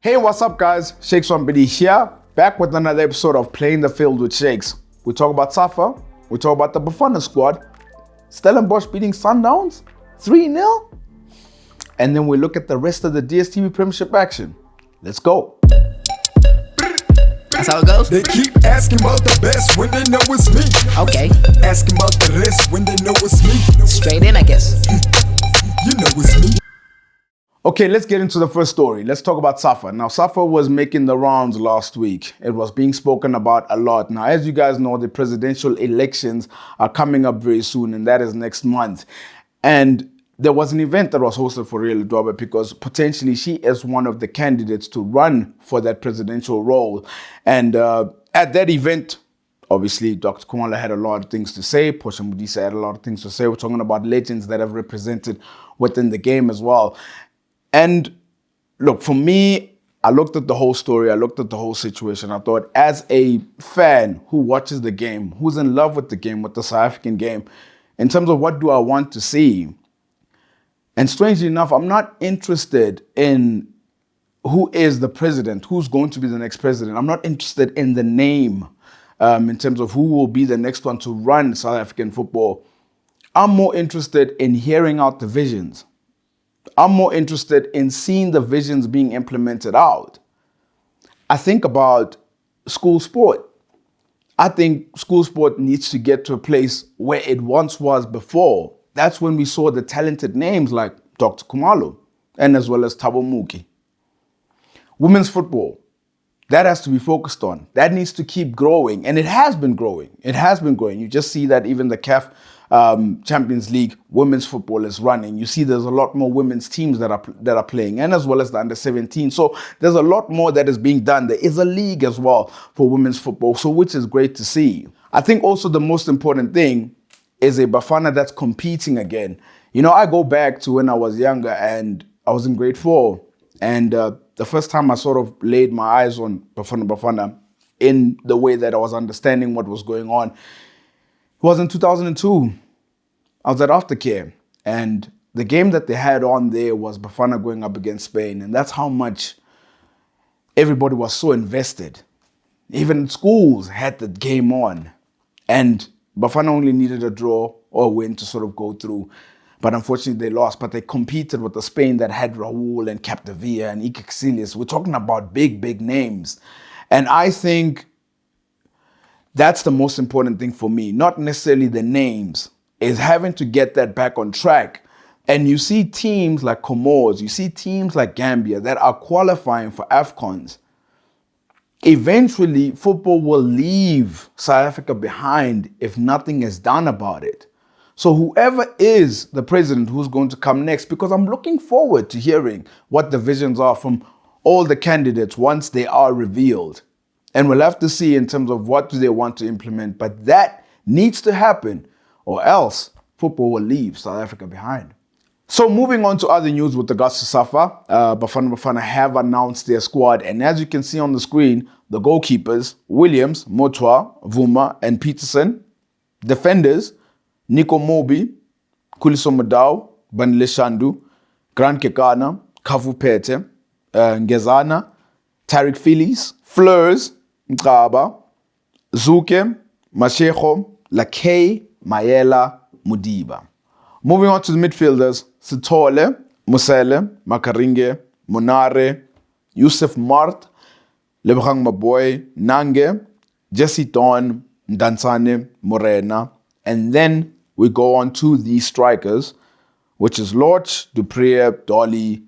Hey, what's up guys? Shakes Rampedi here, back with another episode of Playing the Field with Shakes. We talk about SAFA, we talk about the Bafana squad, Stellenbosch beating Sundowns 3-0, and then we look at the rest of the DSTV Premiership action. Let's go. That's how it goes? They keep asking about the best when they know it's me. Okay. Asking about the rest when they know it's me. Straight in, I guess. You know it's me. Okay, let's get into the first story. Let's talk about SAFA. Now, SAFA was making the rounds last week. It was being spoken about a lot. Now, as you guys know, the presidential elections are coming up very soon, and that is next month. And there was an event that was hosted for Real Dwaba because potentially she is one of the candidates to run for that presidential role. And at that event, obviously, Dr. Kumala had a lot of things to say. Portia Modise had a lot of things to say. We're talking about legends that have represented within the game as well. And look, for me, I looked at the whole story. I looked at the whole situation. I thought, as a fan who watches the game, who's in love with the game, with the South African game, in terms of what do I want to see? And strangely enough, I'm not interested in who is the president, who's going to be the next president. I'm not interested in the name in terms of who will be the next one to run South African football. I'm more interested in hearing out the visions. I'm more interested in seeing the visions being implemented out. I think about school sport. I think school sport needs to get to a place where it once was before. That's when we saw the talented names like Dr. Khumalo and as well as Thabo Muki. Women's football, that has to be focused on. That needs to keep growing, and it has been growing. It has been growing. You just see that even the CAF Champions League women's football is running. You see there's a lot more women's teams that are playing, and as well as the under-17. So there's a lot more that is being done. There is a league as well for women's football, so which is great to see. I think also the most important thing is a Bafana that's competing again. You know, I go back to when I was younger and I was in grade 4, and the first time I sort of laid my eyes on Bafana in the way that I was understanding what was going on, it was in 2002. I was at Aftercare, and the game that they had on there was Bafana going up against Spain, and that's how much everybody was so invested. Even schools had the game on, and Bafana only needed a draw or a win to sort of go through. But unfortunately, they lost. But they competed with the Spain that had Raul and Capdevila and Ike Casillas. We're talking about big, big names. And I think that's the most important thing for me. Not necessarily the names. Is having to get that back on track. And you see teams like Comoros, you see teams like Gambia that are qualifying for AFCONs. Eventually, football will leave South Africa behind if nothing is done about it. So whoever is the president who's going to come next, because I'm looking forward to hearing what the visions are from all the candidates once they are revealed. And we'll have to see in terms of what do they want to implement. But that needs to happen, or else football will leave South Africa behind. So moving on to other news with regards to SAFA, Bafana have announced their squad. And as you can see on the screen, the goalkeepers, Williams, Motwa, Vuma, and Peterson. Defenders, Nico Mobi, Kuliso Madao, Banile Shandu, Grant Kekana, Kavu Pete, Ngezana, Tariq Phillies, Fleurs, Mkaba, Zuke, Mashego, Lakay, Mayela, Mudiba. Moving on to the midfielders, Sitole, Musele, Makaringe, Monare, Yusuf Mart, Lebgang Maboy, Nange, Jesse Don, Ndansane, Morena, and then we go on to the strikers, which is Lorch, Dupree, Dolly,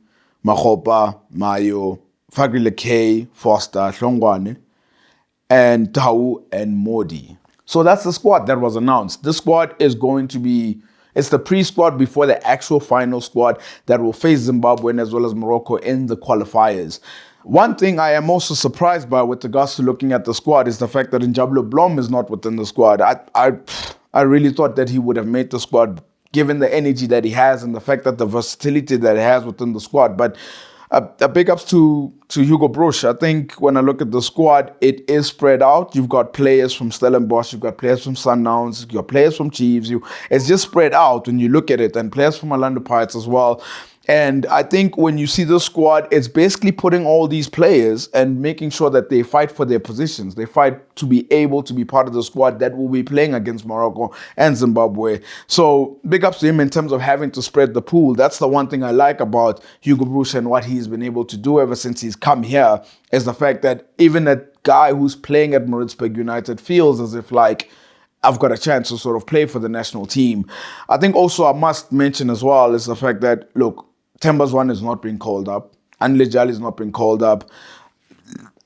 Mahopa, Mayo, Fagri Lekay, Foster, Hlongwane, and Tau and Modi. So that's the squad that was announced. This squad is going to be, it's the pre-squad before the actual final squad that will face Zimbabwe and as well as Morocco in the qualifiers. One thing I am also surprised by with regards to looking at the squad is the fact that Njabulelo Blom is not within the squad. I really thought that he would have made the squad given the energy that he has and the fact that the versatility that he has within the squad. But big ups to Hugo Broos. I think when I look at the squad, it is spread out. You've got players from Stellenbosch, you've got players from Sundowns, you've got players from Chiefs. It's just spread out when you look at it, and players from Orlando Pirates as well. And I think when you see the squad, it's basically putting all these players and making sure that they fight for their positions. They fight to be able to be part of the squad that will be playing against Morocco and Zimbabwe. So big ups to him in terms of having to spread the pool. That's the one thing I like about Hugo Broos and what he's been able to do ever since he's come here, is the fact that even a guy who's playing at Maritzburg United feels as if like, I've got a chance to sort of play for the national team. I think also I must mention as well is the fact that, look, Themba's one is not being called up. Anlejali is not being called up.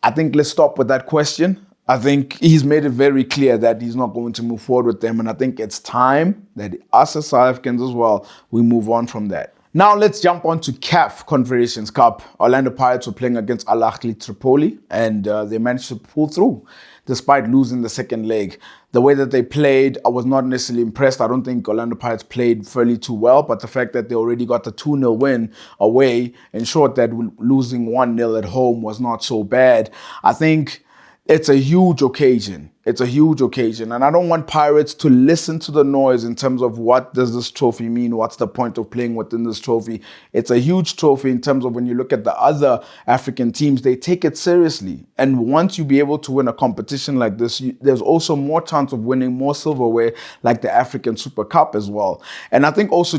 I think let's stop with that question. I think he's made it very clear that he's not going to move forward with them. And I think it's time that us as South Africans as well, we move on from that. Now let's jump on to CAF Confederations Cup. Orlando Pirates were playing against Al Ahly Tripoli, and they managed to pull through despite losing the second leg. The way that they played, I was not necessarily impressed. I don't think Orlando Pirates played fairly too well, but the fact that they already got the 2-0 win away ensured that losing 1-0 at home was not so bad. I think it's a huge occasion. It's a huge occasion. And I don't want Pirates to listen to the noise in terms of what does this trophy mean? What's the point of playing within this trophy? It's a huge trophy in terms of when you look at the other African teams, they take it seriously. And once you be able to win a competition like this, there's also more chance of winning more silverware like the African Super Cup as well. And I think also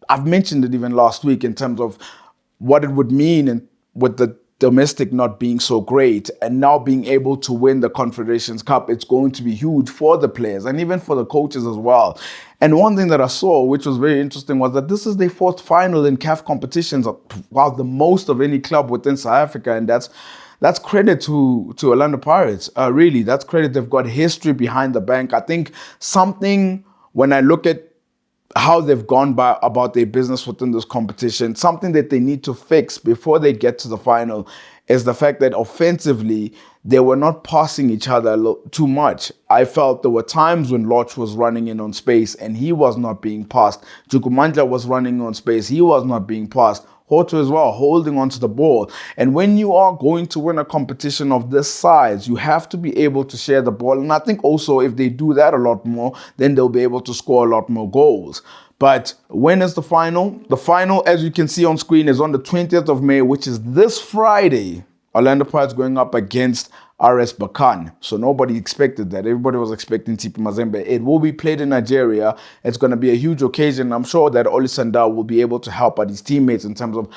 I've mentioned it even last week in terms of what it would mean with the domestic not being so great, and now being able to win the Confederations Cup, it's going to be huge for the players and even for the coaches as well. And one thing that I saw, which was very interesting, was that this is their fourth final in CAF competitions, while the most of any club within South Africa, and that's credit to Orlando Pirates. Really, that's credit. They've got history behind the bank. I think something, when I look at how they've gone about their business within this competition, something that they need to fix before they get to the final is the fact that offensively, they were not passing each other too much. I felt there were times when Lodge was running in on space and he was not being passed. Jukumandla was running on space, he was not being passed. Hoto as well, holding onto the ball. And when you are going to win a competition of this size, you have to be able to share the ball. And I think also if they do that a lot more, then they'll be able to score a lot more goals. But when is the final? The final, as you can see on screen, is on the 20th of May, which is this Friday. Orlando Pirates going up against RS Berkane. So nobody expected that. Everybody was expecting TP Mazembe. It will be played in Nigeria. It's going to be a huge occasion. I'm sure that Oli Sandal will be able to help out his teammates in terms of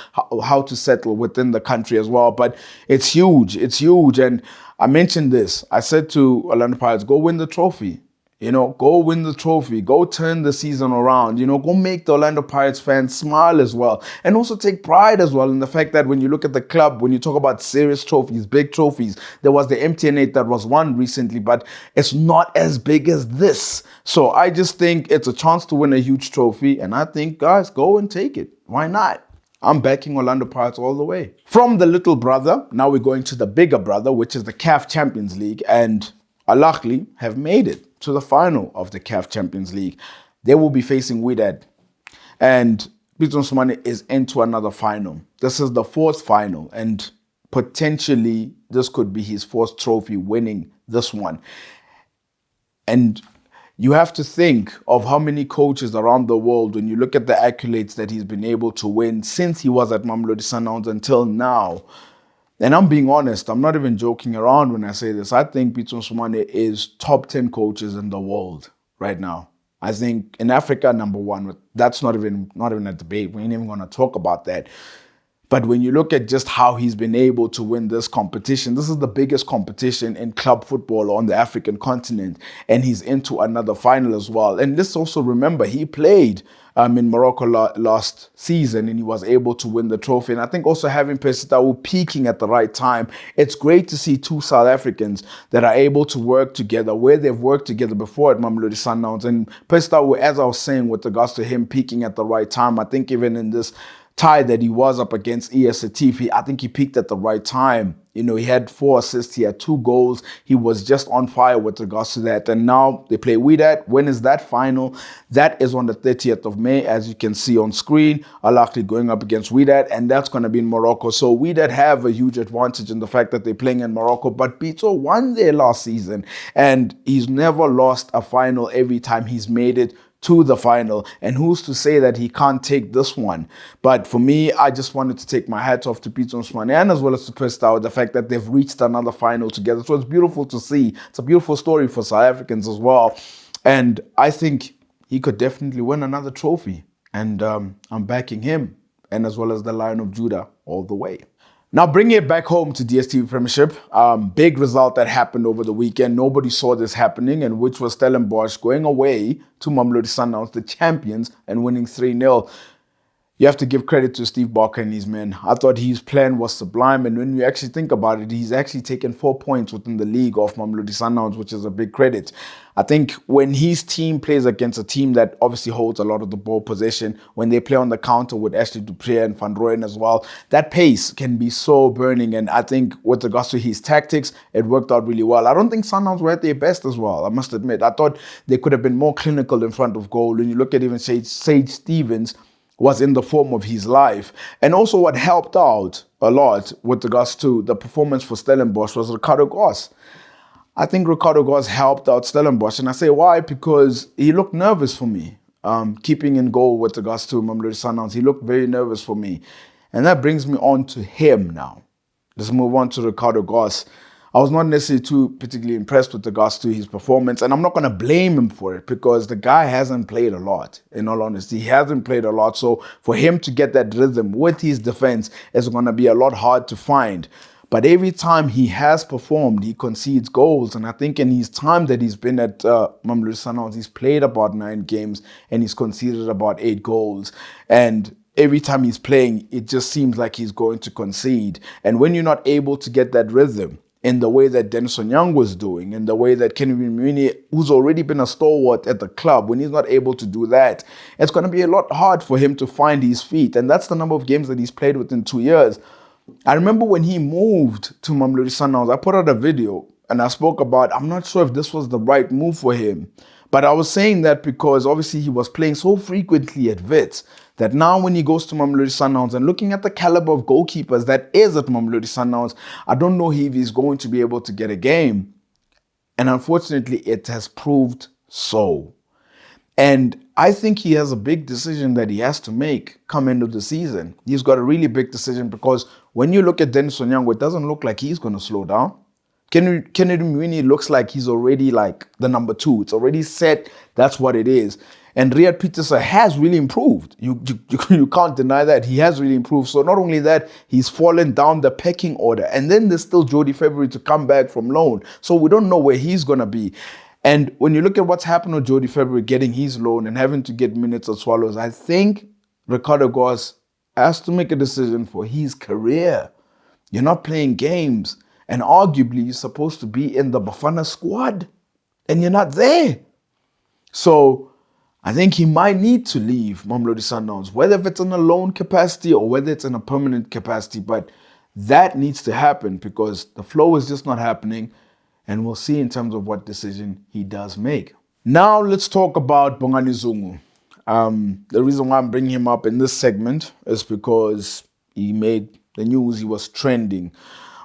how to settle within the country as well. But it's huge. It's huge. And I mentioned this. I said to Orlando Pirates, go win the trophy. Go win the trophy. Go turn the season around. Go make the Orlando Pirates fans smile as well. And also take pride as well in the fact that when you look at the club, when you talk about serious trophies, big trophies, there was the MTN8 that was won recently, but it's not as big as this. So I just think it's a chance to win a huge trophy. And I think, guys, go and take it. Why not? I'm backing Orlando Pirates all the way. From the little brother, now we're going to the bigger brother, which is the CAF Champions League. And Al Ahly have made it to the final of the CAF Champions League. They will be facing Wydad. And Pitso Mosimane is into another final. This is the fourth final. And potentially, this could be his fourth trophy winning this one. And you have to think of how many coaches around the world, when you look at the accolades that he's been able to win since he was at Mamelodi Sundowns until now. And I'm being honest, I'm not even joking around when I say this. I think Pitso Mosimane is top 10 coaches in the world right now. I think in Africa, number one. That's not even a debate. We ain't even going to talk about that. But when you look at just how he's been able to win this competition, this is the biggest competition in club football on the African continent. And he's into another final as well. And let's also remember, he played in Morocco last season and he was able to win the trophy. And I think also having Percy peaking at the right time, it's great to see two South Africans that are able to work together where they've worked together before at Mamelodi Sundowns. And Percy, as I was saying, with regards to him peaking at the right time, I think even in this tie that he was up against ES Setif, I think he peaked at the right time. He had 4 assists, he had 2 goals. He was just on fire with regards to that. And now they play Wydad. When is that final? That is on the 30th of May, as you can see on screen. Al Ahly going up against Wydad, and that's going to be in Morocco. So Wydad have a huge advantage in the fact that they're playing in Morocco. But Pitso won there last season, and he's never lost a final every time he's made it to the final. And who's to say that he can't take this one? But for me, I just wanted to take my hat off to Pitso Mosimane and as well as to Percy, the fact that they've reached another final together. So it's beautiful to see. It's a beautiful story for South Africans as well. And I think he could definitely win another trophy. And I'm backing him and as well as the Lion of Judah all the way. Now, bringing it back home to DStv Premiership, big result that happened over the weekend. Nobody saw this happening, and which was Stellenbosch going away to Mamelodi Sundowns, the champions, and winning 3-0. You have to give credit to Steve Barker and his men. I thought his plan was sublime, and when you actually think about it, he's actually taken 4 points within the league off Mamelodi Sundowns, which is a big credit. I think when his team plays against a team that obviously holds a lot of the ball possession, when they play on the counter with Ashley Dupree and Van Rooyen as well, that pace can be so burning. And I think with regards to his tactics, it worked out really well. I don't think Sundowns were at their best as well, I must admit. I thought they could have been more clinical in front of goal. When you look at even Sage Stevens, was in the form of his life. And also what helped out a lot with regards to the performance for Stellenbosch was Ricardo Goss. I think Ricardo Goss helped out Stellenbosch. And I say why? Because he looked nervous for me. Keeping in goal with regards to Mamelodi Sundowns, he looked very nervous for me. And that brings me on to him now. Let's move on to Ricardo Goss. I was not necessarily too particularly impressed with regards to his performance, and I'm not going to blame him for it because the guy hasn't played a lot, in all honesty. He hasn't played a lot, so for him to get that rhythm with his defense is going to be a lot hard to find. But every time he has performed, he concedes goals, and I think in his time that he's been at Mamelodi Sundowns, he's played about 9 games, and he's conceded about 8 goals. And every time he's playing, it just seems like he's going to concede. And when you're not able to get that rhythm, in the way that Denison Young was doing, in the way that Kenny Mwini, who's already been a stalwart at the club, when he's not able to do that, it's going to be a lot hard for him to find his feet. And that's the number of games that he's played within 2 years. I remember when he moved to Mamelodi Sundowns, I put out a video and I spoke about, I'm not sure if this was the right move for him. But I was saying that because obviously he was playing so frequently at Wits that now when he goes to Mamelodi Sundowns and looking at the caliber of goalkeepers that is at Mamelodi Sundowns, I don't know if he's going to be able to get a game. And unfortunately, it has proved so. And I think he has a big decision that he has to make come end of the season. He's got a really big decision because when you look at Denison Young, it doesn't look like he's going to slow down. Kennedy Mwini looks like he's already like the number 2. It's already set. That's what it is. And Riyad Peterson has really improved. You can't deny that. He has really improved. So not only that, he's fallen down the pecking order. And then there's still Jody February to come back from loan. So we don't know where he's going to be. And when you look at what's happened with Jody February getting his loan and having to get minutes at Swallows, I think Ricardo Goss has to make a decision for his career. You're not playing games. And arguably, you're supposed to be in the Bafana squad. And you're not there. So I think he might need to leave Mamelodi Sundowns, whether if it's in a loan capacity or whether it's in a permanent capacity. But that needs to happen because the flow is just not happening. And we'll see in terms of what decision he does make. Now let's talk about Bongani Zungu. The reason why I'm bringing him up in this segment is because he made the news. He was trending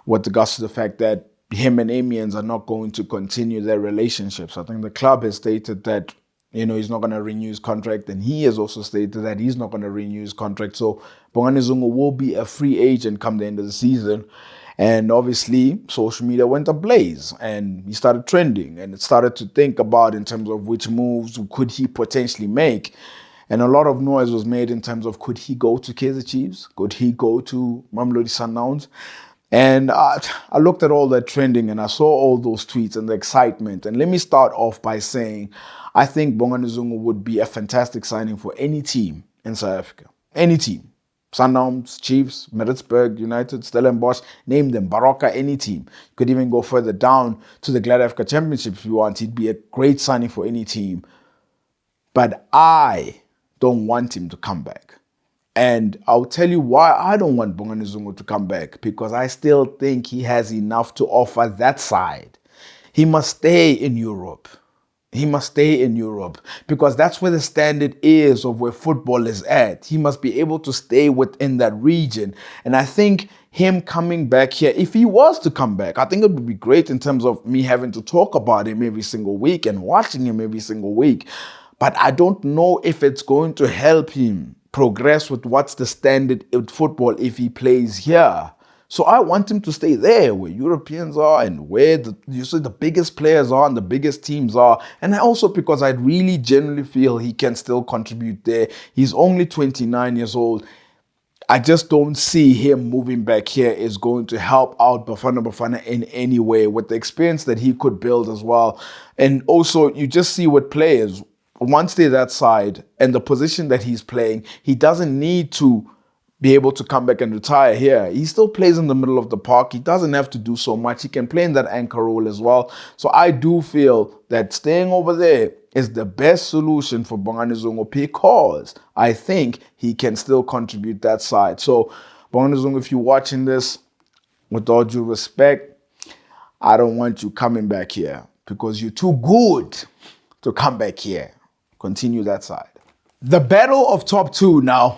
with regards to the fact that him and Amiens are not going to continue their relationships. I think the club has stated that, he's not going to renew his contract, and he has also stated that he's not going to renew his contract. So Bongani Zungu will be a free agent come the end of the season. And obviously, social media went ablaze, and he started trending, and it started to think about in terms of which moves could he potentially make. And a lot of noise was made in terms of could he go to Kaizer Chiefs? Could he go to Mamelodi Sundowns? And I looked at all that trending and I saw all those tweets and the excitement. And let me start off by saying I think Bongani Zungu would be a fantastic signing for any team in South Africa. Any team. Sundowns, Chiefs, Maritzburg, United, Stellenbosch, name them, Baroka, any team. You could even go further down to the Glad Africa Championship if you want. He'd be a great signing for any team. But I don't want him to come back. And I'll tell you why I don't want Bongani Zungu to come back, because I still think he has enough to offer that side. He must stay in Europe. He must stay in Europe because that's where the standard is of where football is at. He must be able to stay within that region. And I think him coming back here, if he was to come back, I think it would be great in terms of me having to talk about him every single week and watching him every single week. But I don't know if it's going to help him progress with what's the standard in football if he plays here. So I want him to stay there where Europeans are and where the biggest players are and the biggest teams are. And also because I really genuinely feel he can still contribute there. He's only 29 years old. I just don't see him moving back here is going to help out Bafana in any way with the experience that he could build as well. And also you just see with players, once they're that side and the position that he's playing, he doesn't need to be able to come back and retire here. He still plays in the middle of the park. He doesn't have to do so much. He can play in that anchor role as well. So I do feel that staying over there is the best solution for Bongani Zungu because I think he can still contribute that side. So Bongani Zungu, if you're watching this, with all due respect, I don't want you coming back here because you're too good to come back here. Continue that side. The battle of top two now.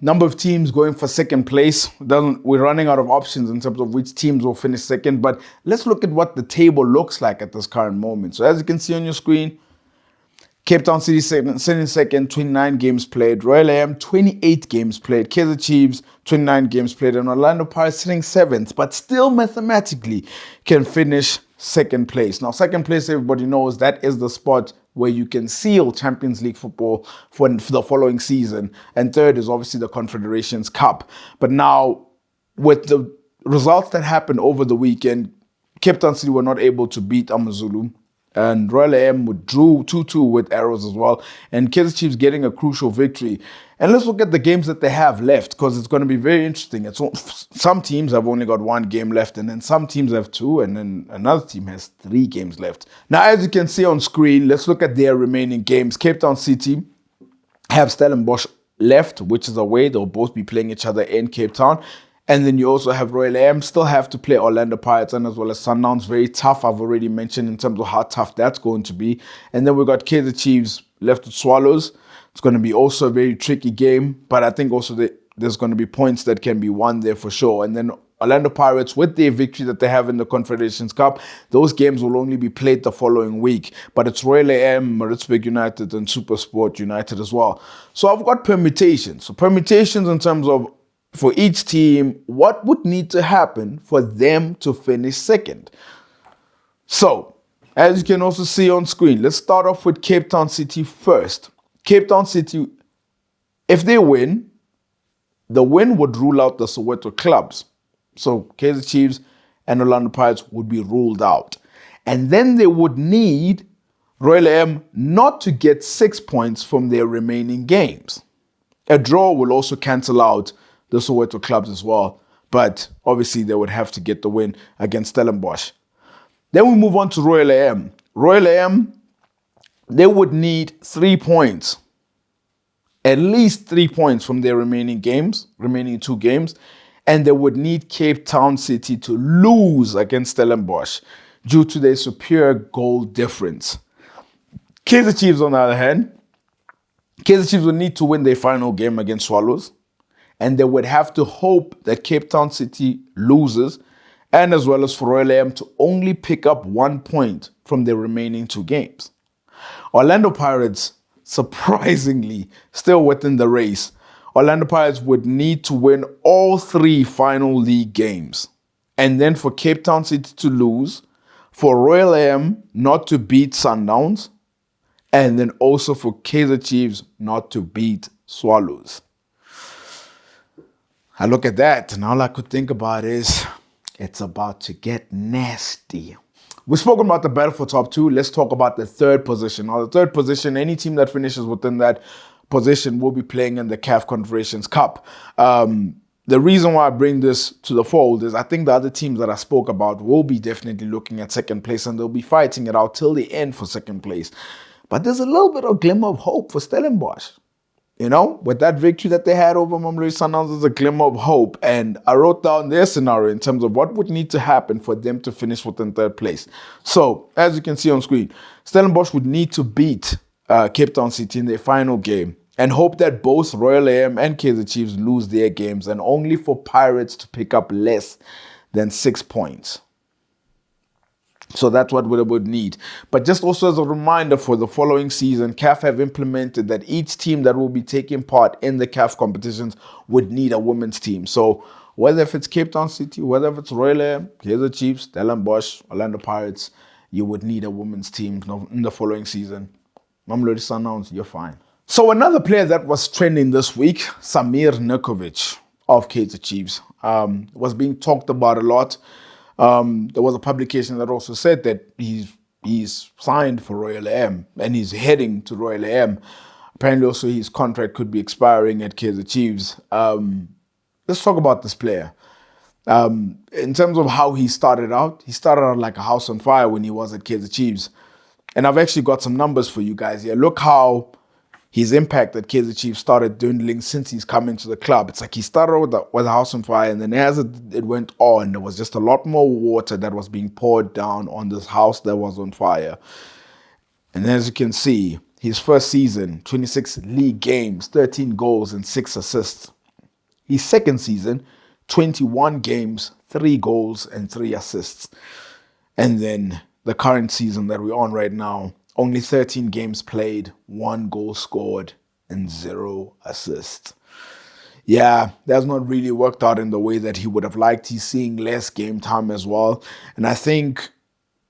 Number of teams going for second place. We're running out of options in terms of which teams will finish second. But let's look at what the table looks like at this current moment. So as you can see on your screen, Cape Town City sitting second, 29 games played. Royal AM, 28 games played. Kaizer Chiefs, 29 games played. And Orlando Pirates sitting seventh, but still mathematically can finish second place. Now, second place, everybody knows that is the spot where you can seal Champions League football for the following season. And third is obviously the Confederations Cup. But now, with the results that happened over the weekend, Cape Town City were not able to beat AmaZulu. And Royal AM drew 2-2 with Arrows as well. And Kaizer Chiefs getting a crucial victory. And let's look at the games that they have left because it's going to be very interesting. Some teams have only got one game left and then some teams have two and then another team has 3 games left. Now, as you can see on screen, let's look at their remaining games. Cape Town City have Stellenbosch left, which is away. They'll both be playing each other in Cape Town. And then you also have Royal AM, still have to play Orlando Pirates and as well as Sundowns. Very tough, I've already mentioned in terms of how tough that's going to be. And then we've got Kaizer Chiefs left with Swallows. It's going to be also a very tricky game, but I think also there's going to be points that can be won there for sure. And then Orlando Pirates, with their victory that they have in the Confederations Cup, those games will only be played the following week. But it's Royal AM, Maritzburg United, and SuperSport United as well. So I've got permutations. So permutations in terms of for each team, what would need to happen for them to finish second? So, as you can also see on screen, let's start off with Cape Town City first. Cape Town City, if they win, the win would rule out the Soweto clubs. So, Kaizer Chiefs and Orlando Pirates would be ruled out. And then they would need Royal AM not to get 6 points from their remaining games. A draw will also cancel out the Soweto clubs as well. But obviously they would have to get the win against Stellenbosch. Then we move on to Royal AM. Royal AM, they would need 3 points. At least 3 points from their remaining 2 games. And they would need Cape Town City to lose against Stellenbosch due to their superior goal difference. Kaizer Chiefs, on the other hand, Kaizer Chiefs would need to win their final game against Swallows. And they would have to hope that Cape Town City loses, and as well as for Royal AM to only pick up 1 point from their remaining 2 games. Orlando Pirates, surprisingly, still within the race. Orlando Pirates would need to win all 3 final league games. And then for Cape Town City to lose, for Royal AM not to beat Sundowns, and then also for Kaizer Chiefs not to beat Swallows. I look at that, and all I could think about is it's about to get nasty. We've spoken about the battle for top 2. Let's talk about the third position. Now, the third position, any team that finishes within that position will be playing in the CAF Confederations Cup. The reason why I bring this to the fold is I think the other teams that I spoke about will be definitely looking at second place, and they'll be fighting it out till the end for second place. But there's a little bit of glimmer of hope for Stellenbosch. You know, with that victory that they had over Mamelodi Sundowns, there's a glimmer of hope. And I wrote down their scenario in terms of what would need to happen for them to finish within third place. So, as you can see on screen, Stellenbosch would need to beat Cape Town City in their final game and hope that both Royal AM and Kaizer Chiefs lose their games, and only for Pirates to pick up less than 6 points. So that's what we would need. But just also as a reminder for the following season, CAF have implemented that each team that will be taking part in the CAF competitions would need a women's team. So whether if it's Cape Town City, whether if it's Royal Air, Kaizer Chiefs, Stellenbosch, Orlando Pirates, you would need a women's team in the following season. Mamelodi Sundowns, you're fine. So another player that was trending this week, Samir Nurkovic of Kaizer Chiefs, was being talked about a lot. There was a publication that also said that he's signed for Royal AM and he's heading to Royal AM. Apparently also his contract could be expiring at Kaizer Chiefs. Let's talk about this player. In terms of how he started out like a house on fire when he was at Kaizer Chiefs. And I've actually got some numbers for you guys here. Look how his impact at Kaizer Chiefs started dwindling since he's come into the club. It's like he started with a house on fire, and then as it went on, there was just a lot more water that was being poured down on this house that was on fire. And as you can see, his first season, 26 league games, 13 goals and 6 assists. His second season, 21 games, 3 goals and 3 assists. And then the current season that we're on right now, only 13 games played, 1 goal scored, and 0 assists. Yeah, that's not really worked out in the way that he would have liked. He's seeing less game time as well. And I think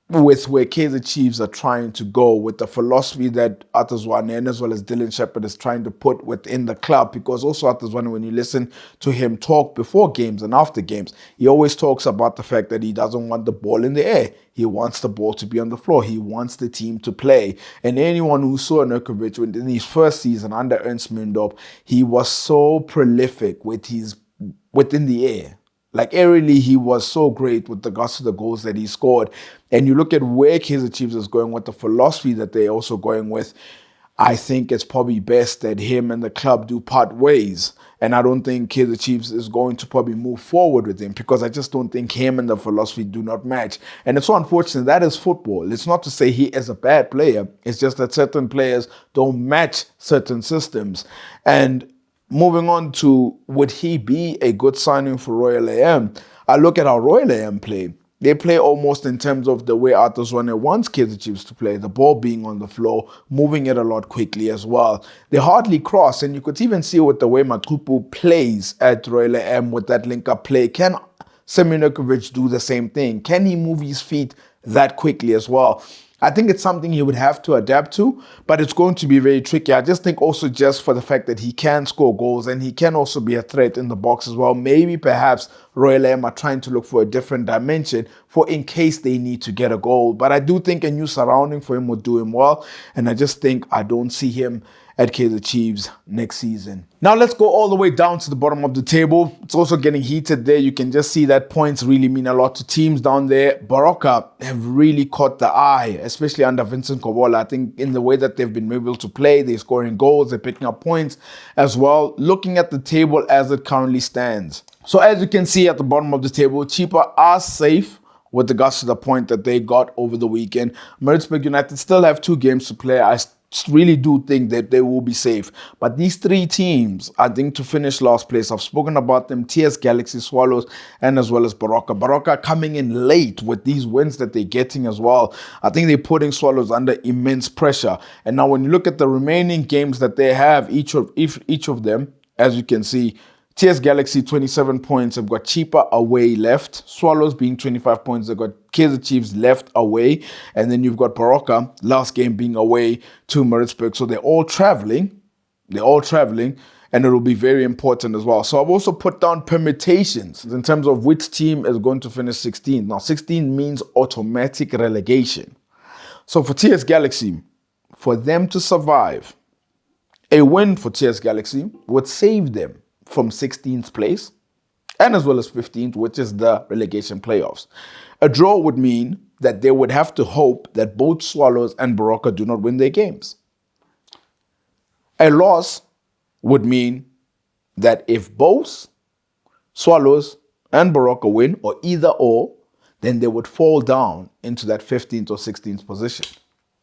with where Kaizer Chiefs are trying to go, with the philosophy that Atazwane and as well as Dylan Shepherd is trying to put within the club, because also Atazwane, when you listen to him talk before games and after games, he always talks about the fact that he doesn't want the ball in the air. He wants the ball to be on the floor. He wants the team to play. And anyone who saw Nurkovic in his first season under Ernst Mindorp, he was so prolific within the air. Like aerially, he was so great with regards to the goals that he scored. And you look at where Kaizer Chiefs is going with the philosophy that they're also going with, I think it's probably best that him and the club do part ways. And I don't think Kaizer Chiefs is going to probably move forward with him because I just don't think him and the philosophy do not match. And it's so unfortunate. That is football. It's not to say he is a bad player. It's just that certain players don't match certain systems. And moving on to, would he be a good signing for Royal AM? I look at how Royal AM play. They play almost in terms of the way Atazwane wants Kaizer Chiefs to play, the ball being on the floor, moving it a lot quickly as well. They hardly cross, and you could even see with the way Matupu plays at Royal AM with that link-up play. Can Samir Nurkovic do the same thing? Can he move his feet that quickly as well? I think it's something he would have to adapt to, but it's going to be very tricky. I just think also just for the fact that he can score goals and he can also be a threat in the box as well. Maybe perhaps Royal AM are trying to look for a different dimension for in case they need to get a goal. But I do think a new surrounding for him would do him well. And I just think I don't see him at Kaizer Chiefs next season. Now let's go all the way down to the bottom of the table. It's also getting heated there. You can just see that points really mean a lot to teams down there. Baroka have really caught the eye, especially under Vincent Kobola. I think in the way that they've been able to play, they're scoring goals, they're picking up points as well. Looking at the table as it currently stands. So as you can see at the bottom of the table, Chipa are safe with regards to the point that they got over the weekend. Maritzburg United still have 2 games to play. I really do think that they will be safe. But these 3 teams, I think, to finish last place, I've spoken about them, TS Galaxy, Swallows, and as well as Baroka. Baroka coming in late with these wins that they're getting as well. I think they're putting Swallows under immense pressure. And now when you look at the remaining games that they have, each of them, as you can see, TS Galaxy, 27 points. They've got Cheaper away left. Swallows being 25 points. They've got Kaizer Chiefs left away. And then you've got Baroka, last game being away to Maritzburg. So they're all traveling. And it will be very important as well. So I've also put down permutations in terms of which team is going to finish 16th. Now, 16 means automatic relegation. So for TS Galaxy, for them to survive, a win for TS Galaxy would save them from 16th place and as well as 15th, which is the relegation playoffs. A draw would mean that they would have to hope that both Swallows and Baroka do not win their games. A loss would mean that if both Swallows and Baroka win, or either or, then they would fall down into that 15th or 16th position.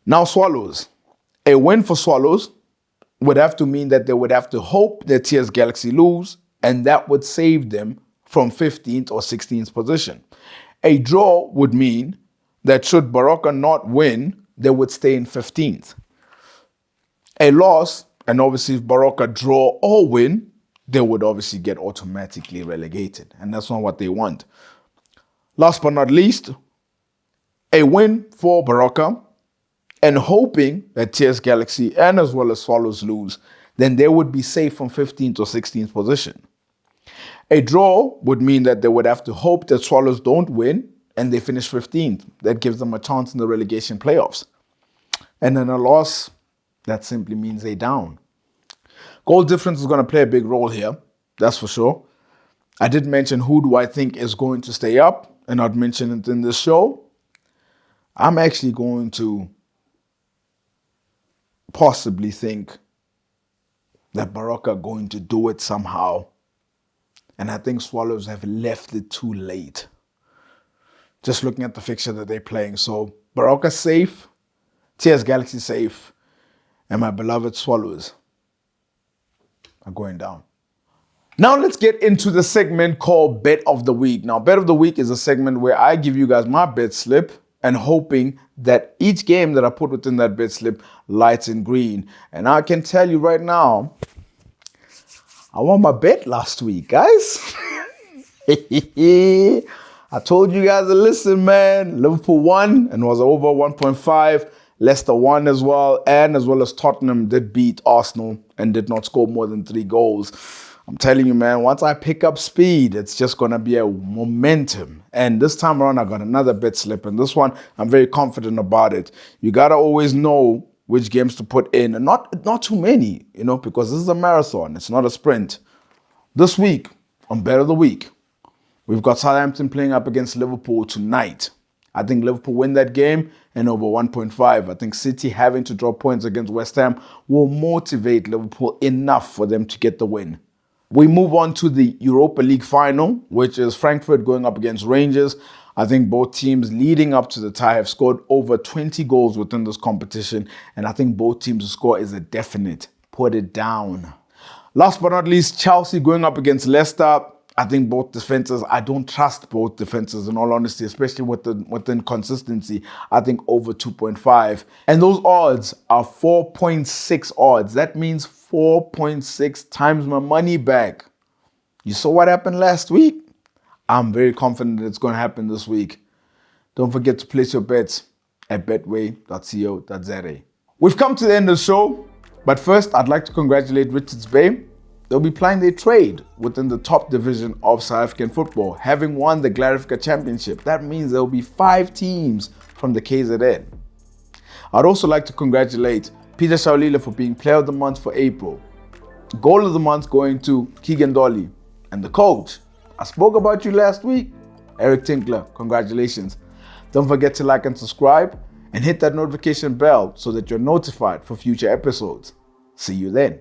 Now Swallows, a win for Swallows would have to mean that they would have to hope that TS Galaxy lose, and that would save them from 15th or 16th position. A draw would mean that should Baroka not win, they would stay in 15th. A loss, and obviously if Baroka draw or win, they would obviously get automatically relegated. And that's not what they want. Last but not least, a win for Baroka, and hoping that TS Galaxy and as well as Swallows lose, then they would be safe from 15th or 16th position. A draw would mean that they would have to hope that Swallows don't win and they finish 15th. That gives them a chance in the relegation playoffs. And then a loss, that simply means they down. Goal difference is going to play a big role here, that's for sure. I did mention who do I think is going to stay up, and I'd mention it in this show. I'm actually going to possibly think that Baroka are going to do it somehow. And I think Swallows have left it too late. Just looking at the fixture that they're playing. So Baroka safe, TS Galaxy safe, and my beloved Swallows are going down. Now let's get into the segment called Bet of the Week. Now, Bet of the Week is a segment where I give you guys my bet slip and hoping that each game that I put within that bet slip lights in green. And I can tell you right now, I won my bet last week, guys. I told you guys to listen, man. Liverpool won and was over 1.5. Leicester won as well. And as well as Tottenham did beat Arsenal and did not score more than 3 goals. I'm telling you, man, once I pick up speed, it's just going to be a momentum. And this time around, I got another bet slip. And this one, I'm very confident about it. You got to always know which games to put in. And not too many, because this is a marathon. It's not a sprint. This week, on Bet of the Week, we've got Southampton playing up against Liverpool tonight. I think Liverpool win that game and over 1.5. I think City having to draw points against West Ham will motivate Liverpool enough for them to get the win. We move on to the Europa League final, which is Frankfurt going up against Rangers. I think both teams leading up to the tie have scored over 20 goals within this competition. And I think both teams' score is a definite. Put it down. Last but not least, Chelsea going up against Leicester. I think both defenses, I don't trust both defenses in all honesty, especially within consistency. I think over 2.5. And those odds are 4.6 odds. That means 4.6 times my money back. You saw what happened last week? I'm very confident it's going to happen this week. Don't forget to place your bets at betway.co.za. We've come to the end of the show, but first I'd like to congratulate Richards Bay. They'll be playing their trade within the top division of South African football, having won the Glarifica Championship. That means there will be 5 teams from the KZN. I'd also like to congratulate Peter Shaulila for being Player of the Month for April. Goal of the Month going to Keegan Dolly. And the coach, I spoke about you last week, Eric Tinkler. Congratulations. Don't forget to like and subscribe and hit that notification bell so that you're notified for future episodes. See you then.